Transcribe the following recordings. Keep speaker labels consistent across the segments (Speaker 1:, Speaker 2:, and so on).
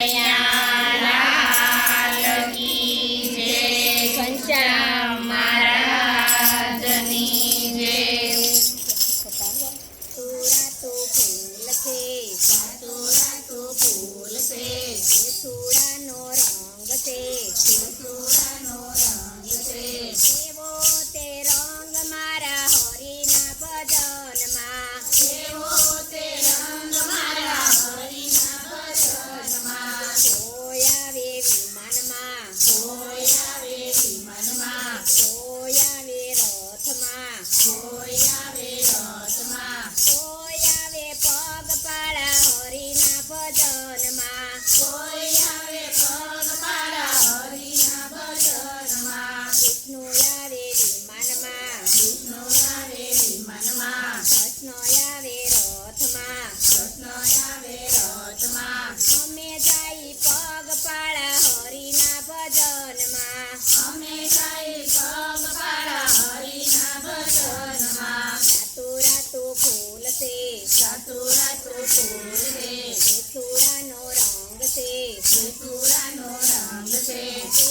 Speaker 1: लाल की जय घनश्याम महाराजनी जय।
Speaker 2: सातुरा तो फूल से
Speaker 1: केसुडानो रंग से एवो ते रंग मारा हरिना भजन मां।
Speaker 2: एवो ते रंग मारा हरिना भजन मां।
Speaker 1: कोई आवे विमान मां,
Speaker 2: कोई आवे विमान मां,
Speaker 1: कोई आवे रथ मां,
Speaker 2: कोई आवे रथ मां,
Speaker 1: कोई आवे पग पाड़ा हरिना भजन मां।
Speaker 2: कोई आवे पग पाड़ा हरिना भजन मां।
Speaker 1: विष्णु आवे विमान मां,
Speaker 2: विष्णु आवे विमान मां,
Speaker 1: कृष्ण आवे रथ मां।
Speaker 2: कृष्ण आवे रथ मां।
Speaker 1: અમે જાય પગ પાડા હરિના ભજન માं।
Speaker 2: અમે જાય પગ પાડા હરિના ભજન માं।
Speaker 1: રાતુ ફૂલ છે
Speaker 2: સાતુરા તો ફૂલ છે
Speaker 1: કેસુડાનો રંગ છે
Speaker 2: કેસુડાનો રંગ છે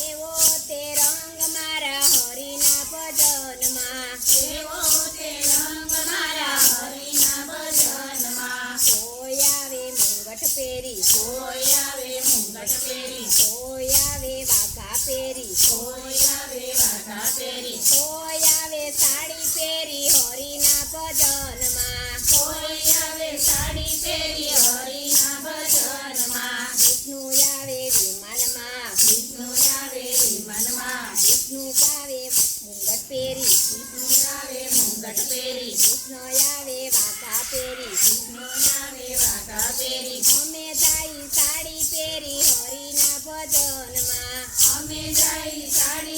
Speaker 1: એવો તે રંગ મારા હરિના ભજન માं।
Speaker 2: એવો તે રંગ મારા હરિના ભજન માं।
Speaker 1: કોઈ આવે મુંગટ પહેરી,
Speaker 2: કોઈ આવે મુંગટ પહેરી,
Speaker 1: કોઈ આવે વાઘા પહેરી,
Speaker 2: કોઈ આવે વાઘા પહેરી,
Speaker 1: કોઈ આવે સાડી પહેરી હરિના ભજન માं।
Speaker 2: કોઈ આવે સાડી પહેરી હરિના ભજન માं।
Speaker 1: વિષ્ણુ આવે વિમાનમાં,
Speaker 2: વિષ્ણુ આવે વિમાનમાં,
Speaker 1: વિષ્ણુ આવે મુંગટ પહેરી,
Speaker 2: વિષ્ણુ આવે મુંગટ પહેરી,
Speaker 1: કૃષ્ણ આવે વાઘા પહેરી।
Speaker 2: વિષ્ણુ આવે વાઘા પહેરી।
Speaker 1: અમે જાય સાડી પહેરી હરિના ભજન માं।
Speaker 2: અમે જાય સાડી